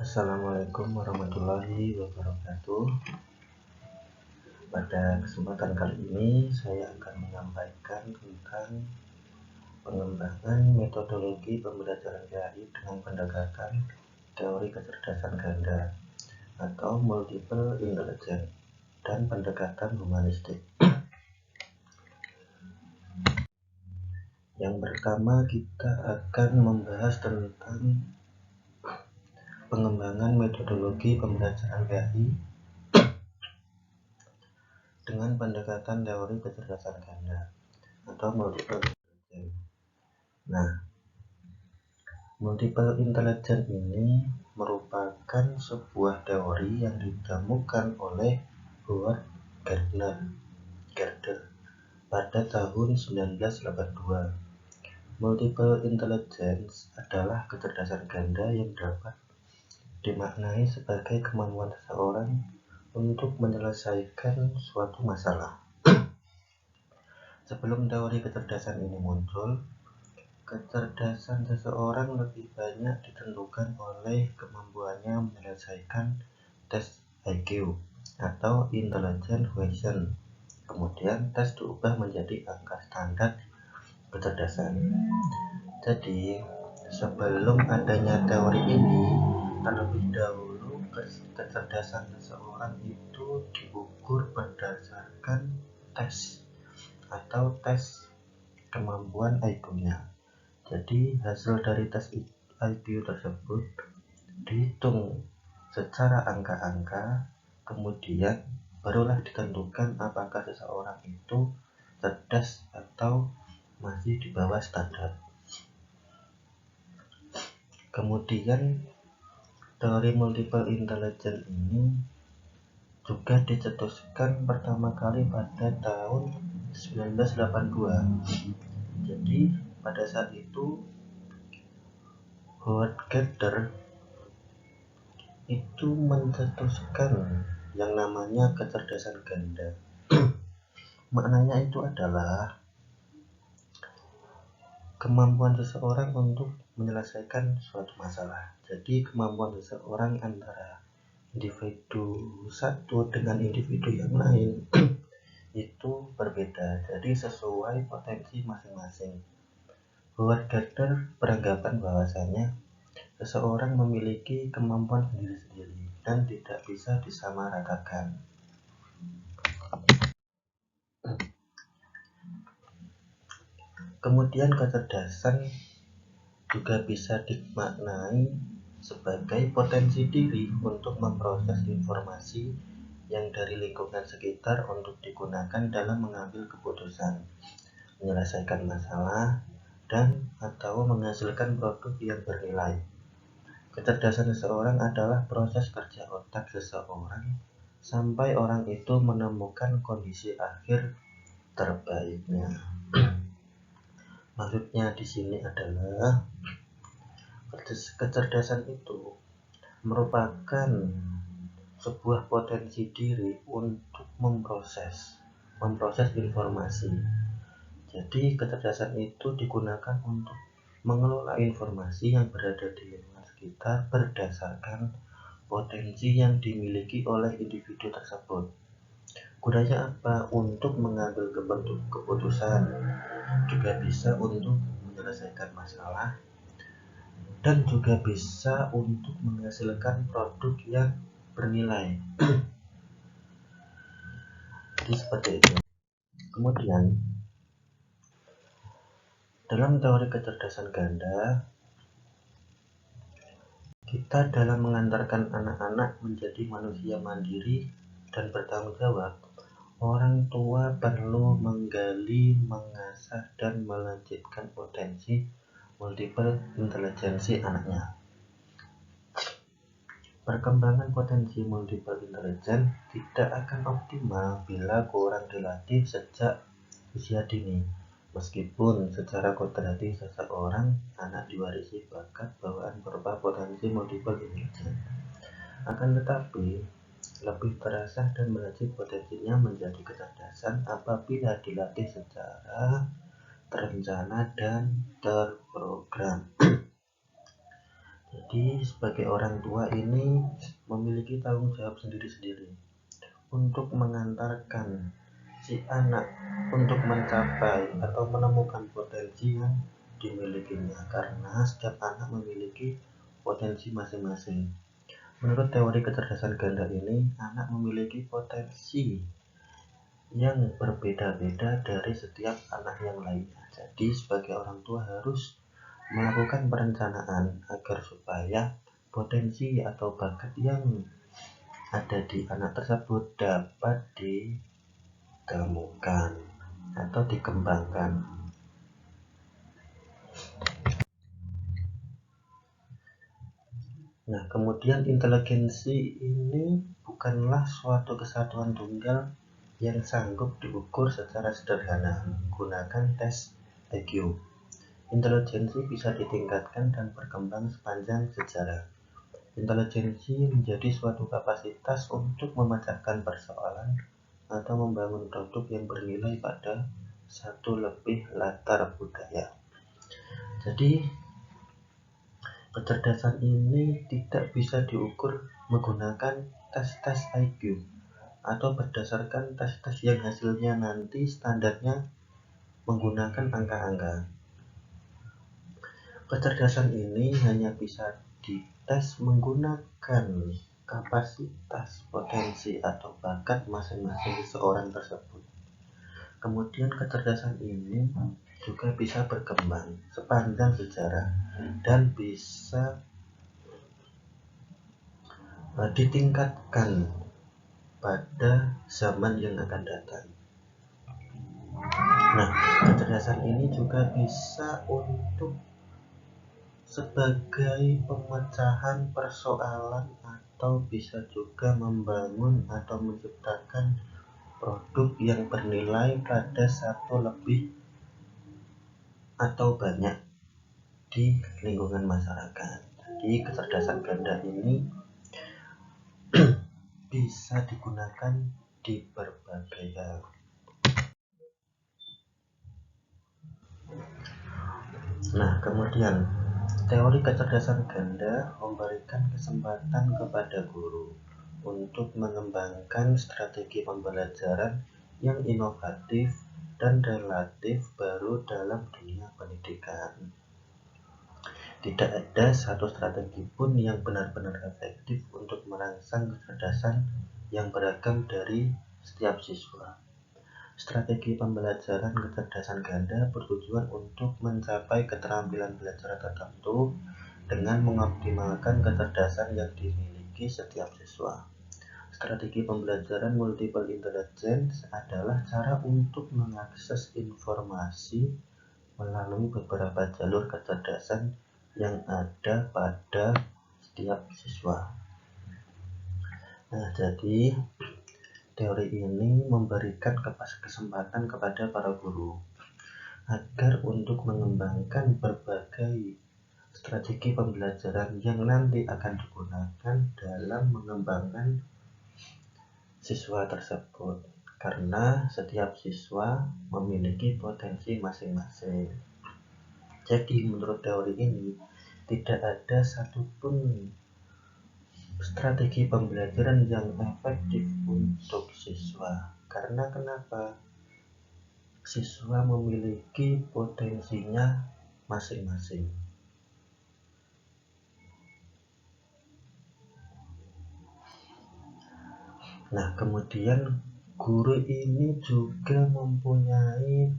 Assalamualaikum warahmatullahi wabarakatuh. Pada kesempatan kali ini saya akan menyampaikan tentang pengembangan metodologi pembelajaran PAI dengan pendekatan teori kecerdasan ganda atau multiple intelligence dan pendekatan humanistik. Yang pertama, kita akan membahas tentang pengembangan metodologi pembelajaran PAI dengan pendekatan teori kecerdasan ganda atau multiple intelligence. Nah, multiple intelligence ini merupakan sebuah teori yang ditemukan oleh Howard Gardner pada tahun 1982. Multiple intelligence adalah kecerdasan ganda yang dapat dimaknai sebagai kemampuan seseorang untuk menyelesaikan suatu masalah. Sebelum teori kecerdasan ini muncul, kecerdasan seseorang lebih banyak ditentukan oleh kemampuannya menyelesaikan tes IQ atau Intelligence Quotient. Kemudian tes diubah menjadi angka standar kecerdasan. Jadi, sebelum adanya teori ini, terlebih dahulu kecerdasan seseorang itu diukur berdasarkan tes atau tes kemampuan IQ-nya. Jadi hasil dari tes IQ tersebut dihitung secara angka-angka, kemudian barulah ditentukan apakah seseorang itu cerdas atau masih di bawah standar. Kemudian teori multiple intelligence ini juga dicetuskan pertama kali pada tahun 1982. Jadi pada saat itu Howard Gardner itu mencetuskan yang namanya kecerdasan ganda. Maknanya itu adalah kemampuan seseorang untuk menyelesaikan suatu masalah. Jadi kemampuan seseorang antara individu satu dengan individu yang lain itu berbeda, jadi sesuai potensi masing-masing. Howard Gardner beranggapan bahwasanya seseorang memiliki kemampuan sendiri-sendiri dan tidak bisa disamaratakan. Kemudian kecerdasan juga bisa dimaknai sebagai potensi diri untuk memproses informasi yang dari lingkungan sekitar untuk digunakan dalam mengambil keputusan, menyelesaikan masalah, dan atau menghasilkan produk yang bernilai. Kecerdasan seseorang adalah proses kerja otak seseorang sampai orang itu menemukan kondisi akhir terbaiknya. Maksudnya di sini adalah kecerdasan itu merupakan sebuah potensi diri untuk memproses informasi. Jadi kecerdasan itu digunakan untuk mengelola informasi yang berada di lingkungan sekitar berdasarkan potensi yang dimiliki oleh individu tersebut. Gunanya apa? Untuk mengambil keputusan, juga bisa untuk menyelesaikan masalah, dan juga bisa untuk menghasilkan produk yang bernilai. Jadi seperti itu. Kemudian dalam teori kecerdasan ganda, kita dalam mengantarkan anak-anak menjadi manusia mandiri dan bertanggung jawab, orang tua perlu menggali, mengasah, dan melanjutkan potensi multiple intelijensi anaknya. Perkembangan potensi multiple intelligence tidak akan optimal bila kurang dilatih sejak usia dini. Meskipun secara kodrati seseorang anak diwarisi bakat bawaan berupa potensi multiple intelligence, akan tetapi lebih terasah dan melejit potensinya menjadi kecerdasan apabila dilatih secara terencana dan terprogram. Jadi sebagai orang tua ini memiliki tanggung jawab sendiri-sendiri untuk mengantarkan si anak untuk mencapai atau menemukan potensi yang dimilikinya, karena setiap anak memiliki potensi masing-masing. Menurut teori kecerdasan ganda ini, anak memiliki potensi yang berbeda-beda dari setiap anak yang lainnya. Jadi sebagai orang tua harus melakukan perencanaan agar supaya potensi atau bakat yang ada di anak tersebut dapat ditemukan atau dikembangkan. Nah, kemudian inteligensi ini bukanlah suatu kesatuan tunggal yang sanggup diukur secara sederhana menggunakan tes IQ. Inteligensi bisa ditingkatkan dan berkembang sepanjang sejarah. Inteligensi menjadi suatu kapasitas untuk memecahkan persoalan atau membangun produk yang bernilai pada satu lebih latar budaya. Jadi, kecerdasan ini tidak bisa diukur menggunakan tes-tes IQ atau berdasarkan tes-tes yang hasilnya nanti standarnya menggunakan angka-angka. Kecerdasan ini hanya bisa dites menggunakan kapasitas, potensi, atau bakat masing-masing seseorang tersebut. Kemudian kecerdasan ini juga bisa berkembang sepanjang sejarah dan bisa ditingkatkan pada zaman yang akan datang. Nah, kecerdasan ini juga bisa untuk sebagai pemecahan persoalan atau bisa juga membangun atau menciptakan produk yang bernilai pada satu lebih atau banyak di lingkungan masyarakat. Jadi kecerdasan ganda ini bisa digunakan di berbagai hal. Nah, kemudian teori kecerdasan ganda memberikan kesempatan kepada guru untuk mengembangkan strategi pembelajaran yang inovatif dan relatif baru dalam dunia pendidikan. Tidak ada satu strategi pun yang benar-benar efektif untuk merangsang kecerdasan yang beragam dari setiap siswa. Strategi pembelajaran kecerdasan ganda bertujuan untuk mencapai keterampilan belajar tertentu dengan mengoptimalkan kecerdasan yang dimiliki setiap siswa. Strategi pembelajaran multiple intelligence adalah cara untuk mengakses informasi melalui beberapa jalur kecerdasan yang ada pada setiap siswa. Nah, jadi teori ini memberikan kesempatan kepada para guru agar untuk mengembangkan berbagai strategi pembelajaran yang nanti akan digunakan dalam mengembangkan siswa tersebut, karena setiap siswa memiliki potensi masing-masing. Jadi menurut teori ini tidak ada satupun strategi pembelajaran yang efektif untuk siswa. Karena kenapa? Siswa memiliki potensinya masing-masing. Nah, kemudian guru ini juga mempunyai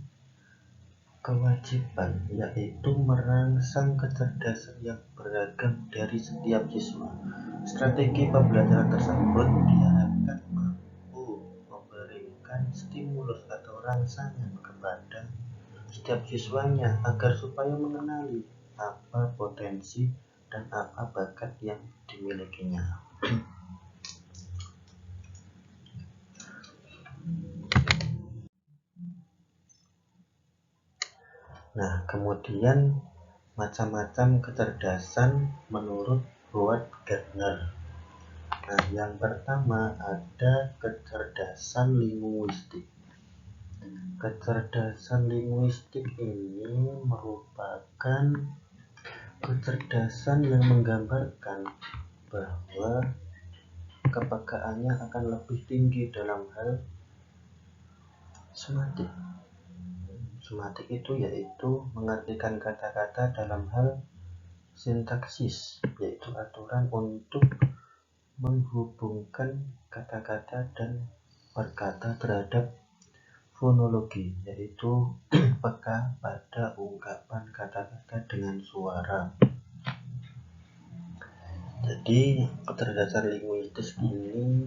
kewajiban, yaitu merangsang kecerdasan yang beragam dari setiap siswa. Strategi pembelajaran tersebut diharapkan mampu memberikan stimulus atau rangsangan kepada setiap siswanya agar supaya mengenali apa potensi dan apa bakat yang dimilikinya. Nah, kemudian macam-macam kecerdasan menurut Howard Gardner. Nah, yang pertama ada kecerdasan linguistik. Kecerdasan linguistik ini merupakan Kecerdasan yang menggambarkan bahwa kepekaannya akan lebih tinggi dalam hal semantik. Semantik itu yaitu mengartikan kata-kata dalam hal sintaksis, yaitu aturan untuk menghubungkan kata-kata dan perkata terhadap fonologi, yaitu peka pada ungkapan kata-kata dengan suara. Jadi kecerdasan linguistis ini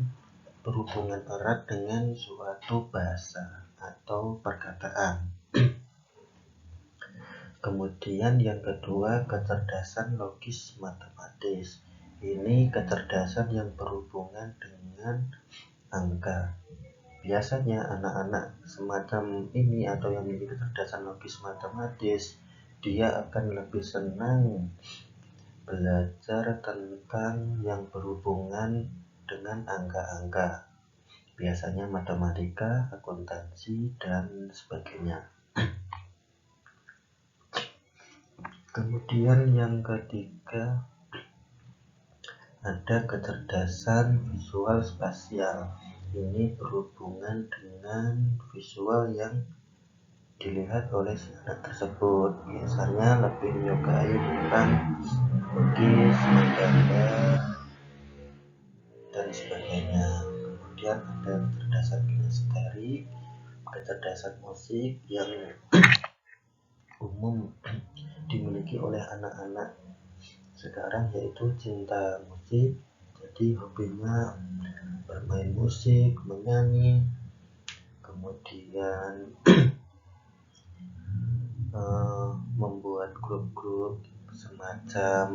berhubungan erat dengan suatu bahasa atau perkataan. Kemudian yang kedua, kecerdasan logis matematis. Ini kecerdasan yang berhubungan dengan angka. Biasanya anak-anak semacam ini atau yang memiliki kecerdasan logis matematis, dia akan lebih senang belajar tentang yang berhubungan dengan angka-angka. Biasanya matematika, akuntansi, dan sebagainya. Kemudian yang ketiga, ada kecerdasan visual spasial. Ini berhubungan dengan visual yang dilihat oleh si anak tersebut. Biasanya lebih menyukai tentang lukis, menggambar, dan sebagainya. Kemudian ada kecerdasan kinesterik, kecerdasan musik yang umum dimiliki oleh anak-anak sekarang, yaitu cinta musik. Jadi hobinya bermain musik, menyanyi, kemudian membuat grup-grup semacam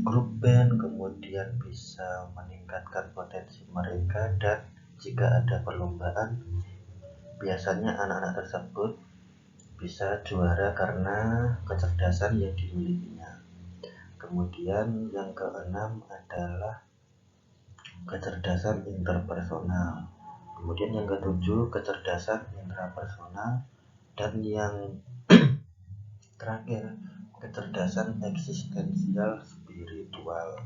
grup band, kemudian bisa meningkatkan potensi mereka, dan jika ada perlombaan biasanya anak-anak tersebut bisa juara karena kecerdasan yang dimilikinya. Kemudian yang keenam adalah kecerdasan interpersonal. Kemudian yang ketujuh, kecerdasan intrapersonal, dan yang terakhir, kecerdasan eksistensial spiritual.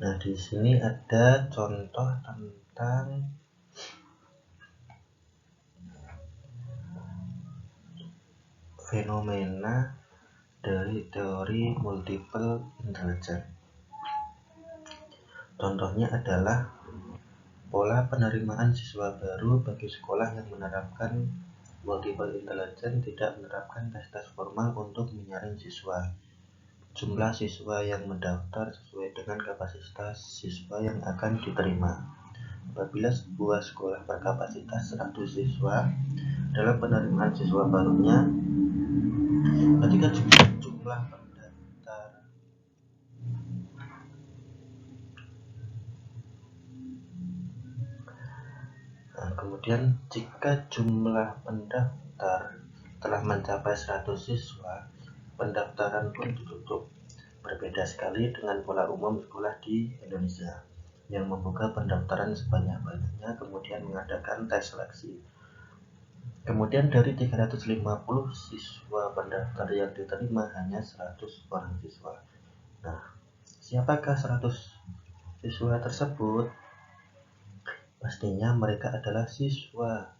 Nah, di sini ada contoh tentang fenomena dari teori multiple intelligence. Contohnya adalah pola penerimaan siswa baru bagi sekolah yang menerapkan multiple intelligence tidak menerapkan tes formal untuk menyaring siswa. Jumlah siswa yang mendaftar sesuai dengan kapasitas siswa yang akan diterima. Apabila sebuah sekolah berkapasitas 100 siswa, dalam penerimaan siswa barunya, ketika jumlah pendaftar kemudian jika jumlah pendaftar telah mencapai 100 siswa, pendaftaran pun ditutup. Berbeda sekali dengan pola umum sekolah di Indonesia yang membuka pendaftaran sebanyak-banyaknya, kemudian mengadakan tes seleksi. Kemudian dari 350 siswa pendaftar yang diterima hanya 100 orang siswa. Nah, siapakah 100 siswa tersebut? Pastinya mereka adalah siswa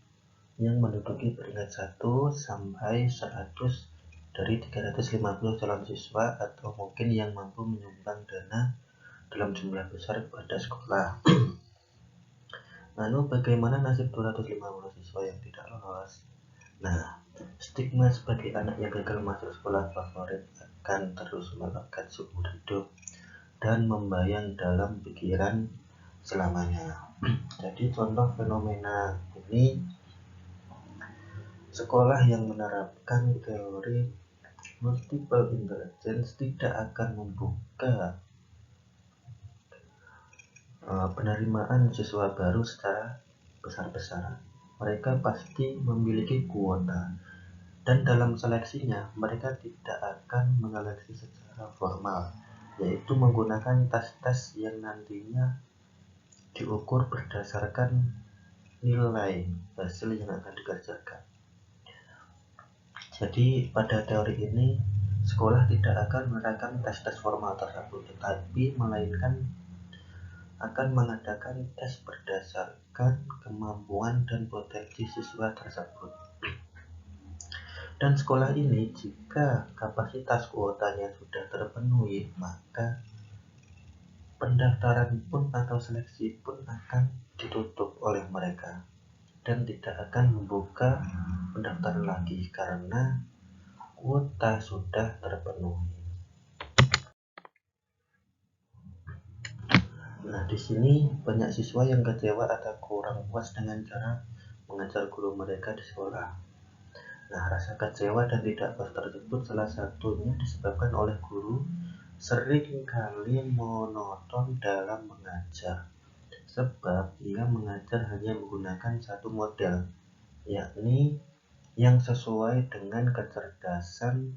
yang menduduki peringkat 1 sampai 100 dari 350 calon siswa, atau mungkin yang mampu menyumbang dana dalam jumlah besar kepada sekolah. Lalu bagaimana nasib 250 siswa yang tidak lolos? Nah, stigma sebagai anak yang gagal masuk sekolah favorit akan terus melekat seumur hidup dan membayang dalam pikiran selamanya. Jadi contoh fenomena ini, sekolah yang menerapkan teori multiple intelligence tidak akan membuka penerimaan siswa baru secara besar-besaran. mereka pasti memiliki kuota, dan dalam seleksinya mereka tidak akan menyeleksi secara formal, yaitu menggunakan tes-tes yang nantinya diukur berdasarkan nilai hasil yang akan dikerjakan. Jadi pada teori ini sekolah tidak akan menerapkan tes-tes formal tersebut, tetapi melainkan akan mengadakan tes berdasarkan kemampuan dan potensi siswa tersebut. Dan sekolah ini jika kapasitas kuotanya sudah terpenuhi, maka pendaftaran pun atau seleksi pun akan ditutup oleh mereka dan tidak akan membuka pendaftaran lagi karena kuota sudah terpenuhi. Nah, di sini banyak siswa yang kecewa atau kurang puas dengan cara mengajar guru mereka di sekolah. Nah, rasa kecewa dan tidak puas tersebut salah satunya disebabkan oleh guru sering kali monoton dalam mengajar, sebab ia mengajar hanya menggunakan satu model, yakni yang sesuai dengan kecerdasan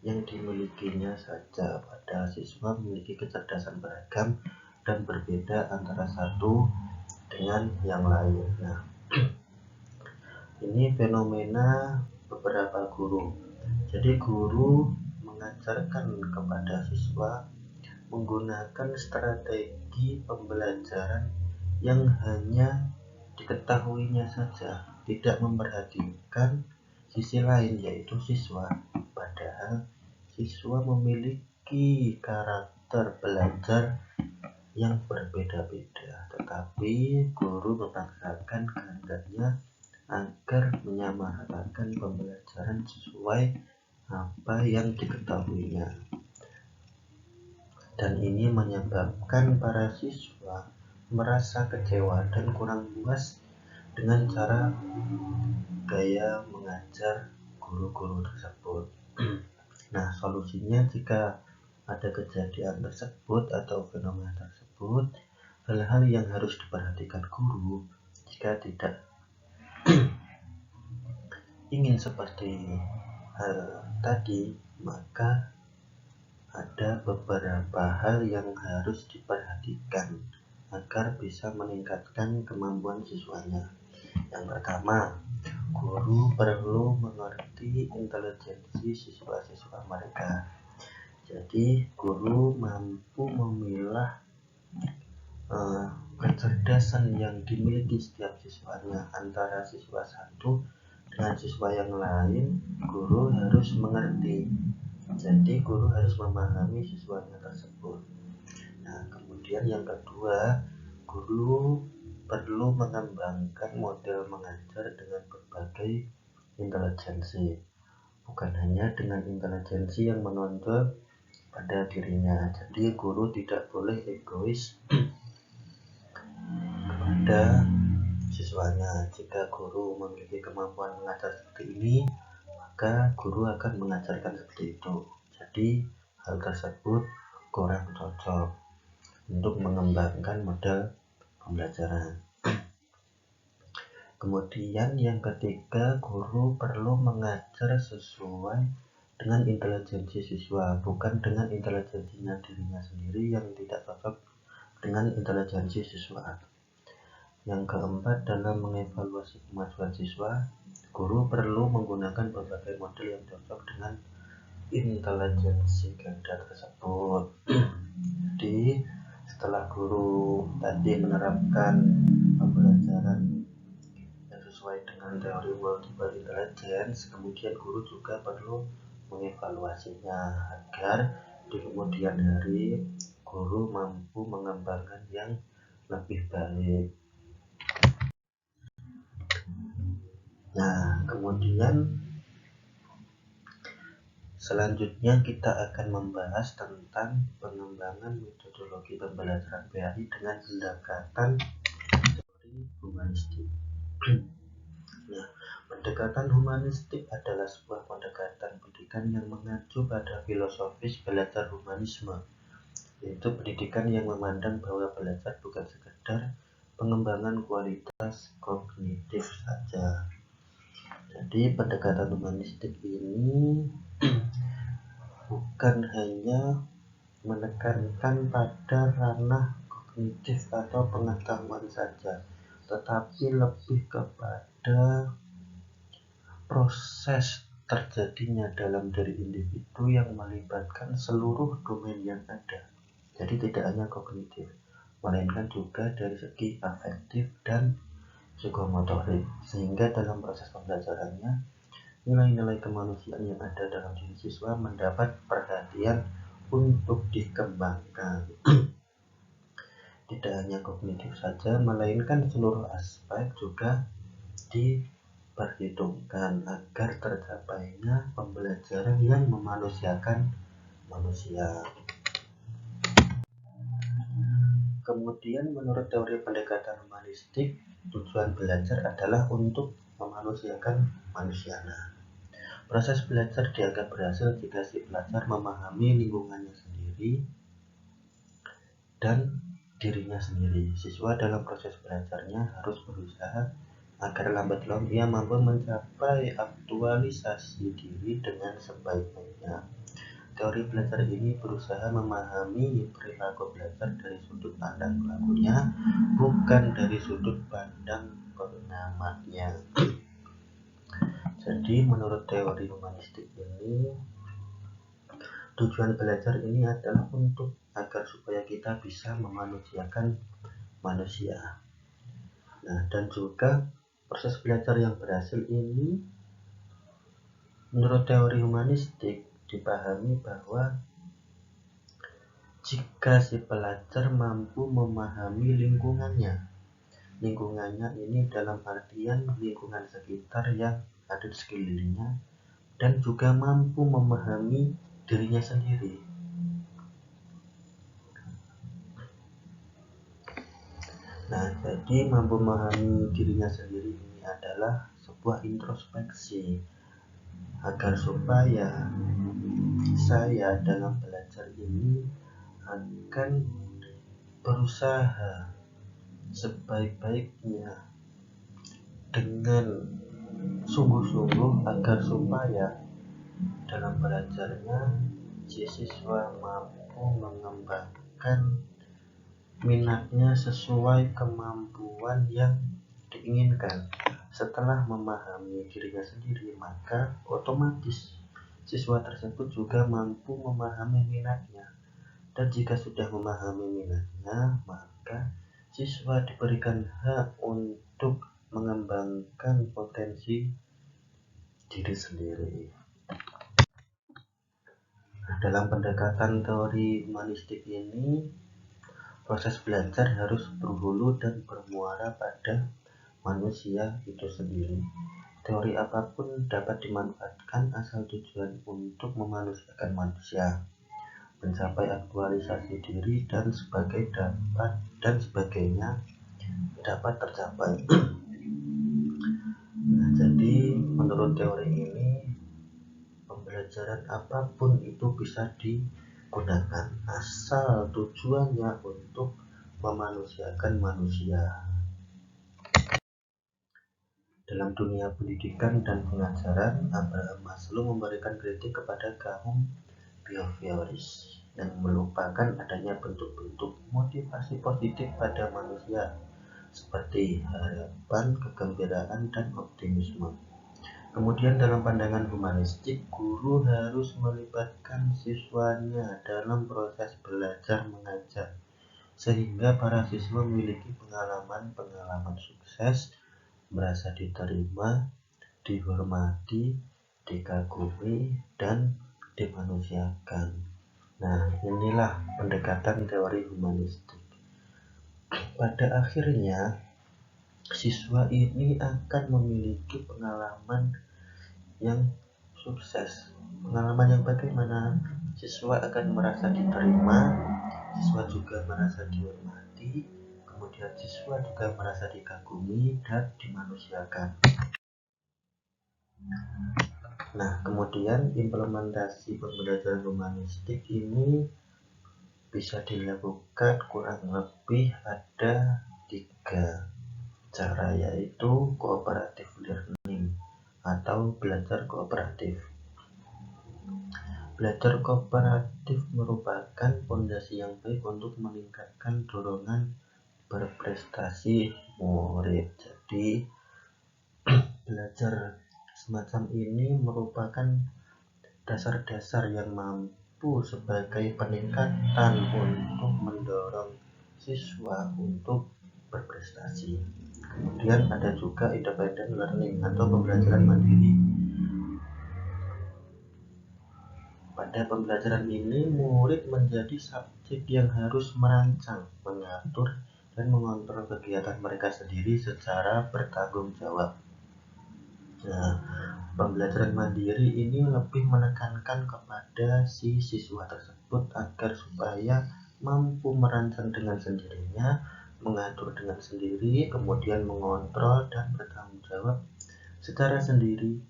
yang dimilikinya saja. Padahal siswa memiliki kecerdasan beragam dan berbeda antara satu dengan yang lain. Nah, ini fenomena beberapa guru. Jadi guru mengajarkan kepada siswa menggunakan strategi pembelajaran yang hanya diketahuinya saja, tidak memperhatikan sisi lain yaitu siswa. Padahal siswa memiliki karakter belajar yang berbeda-beda, tetapi guru memaksakan kehendaknya agar menyamaratakan pembelajaran sesuai apa yang diketahuinya. Dan ini menyebabkan para siswa merasa kecewa dan kurang puas dengan cara gaya mengajar guru-guru tersebut. Nah, solusinya jika ada kejadian tersebut atau fenomena tersebut, hal-hal yang harus diperhatikan guru jika tidak ingin seperti hal tadi, maka ada beberapa hal yang harus diperhatikan agar bisa meningkatkan kemampuan siswanya. Yang pertama, guru perlu mengerti intelijensi siswa-siswa mereka. Jadi, guru mampu memilah kecerdasan yang dimiliki setiap siswanya. Antara siswa satu dengan siswa yang lain, guru harus mengerti. Jadi guru harus memahami siswanya tersebut. Nah, kemudian yang kedua, guru perlu mengembangkan model mengajar dengan berbagai intelijensi, bukan hanya dengan intelijensi yang menonjol pada dirinya. Jadi guru tidak boleh egois kepada siswanya. Jika guru memiliki kemampuan mengajar seperti ini, maka guru akan mengajarkan seperti itu. Jadi hal tersebut kurang cocok untuk mengembangkan model pembelajaran. Kemudian yang ketiga, guru perlu mengajar sesuai dengan intelijensi siswa, bukan dengan intelijensinya dirinya sendiri yang tidak cocok dengan intelijensi siswa. Yang keempat, dalam mengevaluasi kemajuan siswa, guru perlu menggunakan berbagai model yang cocok dengan intelijensi ganda tersebut. Jadi setelah guru tadi menerapkan pembelajaran yang sesuai dengan teori multiple intelligence, kemudian guru juga perlu mengevaluasinya agar di kemudian hari guru mampu mengembangkan yang lebih baik. Nah, kemudian selanjutnya kita akan membahas tentang pengembangan metodologi pembelajaran PAI dengan pendekatan teori humanistik. Nah, pendekatan humanistik adalah sebuah pendekatan pendidikan yang mengacu pada filosofis belajar humanisme, yaitu pendidikan yang memandang bahwa belajar bukan sekedar pengembangan kualitas kognitif saja. Jadi pendekatan humanistik ini bukan hanya menekankan pada ranah kognitif atau pengetahuan saja, tetapi lebih kepada proses terjadinya dalam diri individu yang melibatkan seluruh domain yang ada. Jadi tidak hanya kognitif, melainkan juga dari segi afektif dan psikomotorik, sehingga dalam proses pembelajarannya nilai-nilai kemanusiaan yang ada dalam diri siswa mendapat perhatian untuk dikembangkan. Tidak hanya kognitif saja, melainkan seluruh aspek juga diperhitungkan agar tercapainya pembelajaran yang memanusiakan manusia. Kemudian menurut teori pendekatan humanistik, tujuan belajar adalah untuk memanusiakan manusia. Proses belajar dianggap berhasil jika si pelajar memahami lingkungannya sendiri dan dirinya sendiri. Siswa dalam proses belajarnya harus berusaha agar lambat laun ia mampu mencapai aktualisasi diri dengan sebaik-baiknya. Teori belajar ini berusaha memahami perilaku belajar dari sudut pandang pelakunya, bukan dari sudut pandang pengamatnya. Jadi menurut teori humanistik ini, tujuan belajar ini adalah untuk agar supaya kita bisa memanusiakan manusia. Nah, dan juga proses belajar yang berhasil ini menurut teori humanistik dipahami bahwa jika si pelajar mampu memahami lingkungannya ini dalam artian lingkungan sekitar yang ada di sekelilingnya, dan juga mampu memahami dirinya sendiri. Nah, jadi mampu memahami dirinya sendiri ini adalah sebuah introspeksi agar supaya saya dalam belajar ini akan berusaha sebaik-baiknya dengan sungguh-sungguh agar supaya dalam belajarnya si siswa mampu mengembangkan minatnya sesuai kemampuan yang diinginkan. Setelah memahami dirinya sendiri, maka otomatis siswa tersebut juga mampu memahami minatnya. Dan jika sudah memahami minatnya, maka siswa diberikan hak untuk mengembangkan potensi diri sendiri. Nah, dalam pendekatan teori humanistik ini, proses belajar harus berhulu dan bermuara pada manusia itu sendiri. Teori apapun dapat dimanfaatkan asal tujuan untuk memanusiakan manusia, mencapai aktualisasi diri dan sebagainya dapat tercapai. Nah, jadi menurut teori ini, pembelajaran apapun itu bisa digunakan asal tujuannya untuk memanusiakan manusia. Dalam dunia pendidikan dan pengajaran, Abraham Maslow memberikan kritik kepada kaum behavioris yang melupakan adanya bentuk-bentuk motivasi positif pada manusia seperti harapan, kegembiraan, dan optimisme. Kemudian dalam pandangan humanistik, guru harus melibatkan siswanya dalam proses belajar mengajar, sehingga para siswa memiliki pengalaman sukses, merasa diterima, dihormati, dikagumi, dan dimanusiakan. Nah, inilah pendekatan teori humanistik. Pada akhirnya, siswa ini akan memiliki pengalaman yang sukses. Pengalaman yang bagaimana? Siswa akan merasa diterima, siswa juga merasa dihormati, kemudian siswa juga merasa dikagumi dan dimanusiakan. Nah, kemudian implementasi pembelajaran humanistik ini bisa dilakukan kurang lebih ada 3 cara, yaitu cooperative learning atau belajar kooperatif. Belajar kooperatif merupakan fondasi yang baik untuk meningkatkan dorongan berprestasi murid. Jadi belajar semacam ini merupakan dasar-dasar yang mampu sebagai peningkatan untuk mendorong siswa untuk berprestasi. Kemudian ada juga independent learning atau pembelajaran mandiri. Pada pembelajaran ini, murid menjadi subjek yang harus merancang, mengatur, dan mengontrol kegiatan mereka sendiri secara bertanggung jawab. Nah, pembelajaran mandiri ini lebih menekankan kepada si siswa tersebut agar supaya mampu merancang dengan sendirinya, mengatur dengan sendiri, kemudian mengontrol dan bertanggung jawab secara sendiri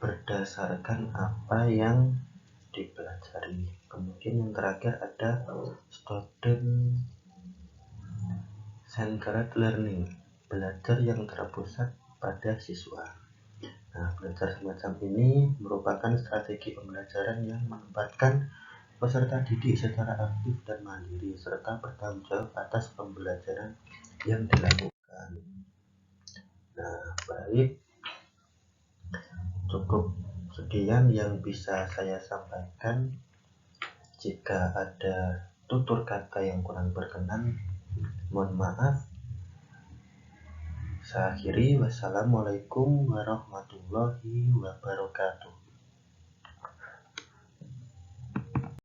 berdasarkan apa yang dipelajari. Kemudian yang terakhir ada student centered learning, belajar yang terpusat pada siswa. Nah, belajar semacam ini merupakan strategi pembelajaran yang menempatkan peserta didik secara aktif dan mandiri serta bertanggung jawab atas pembelajaran yang dilakukan. Nah, baik, cukup sekian yang bisa saya sampaikan. Jika ada tutur kata yang kurang berkenan, mohon maaf. Saya akhiri, wassalamualaikum warahmatullahi wabarakatuh.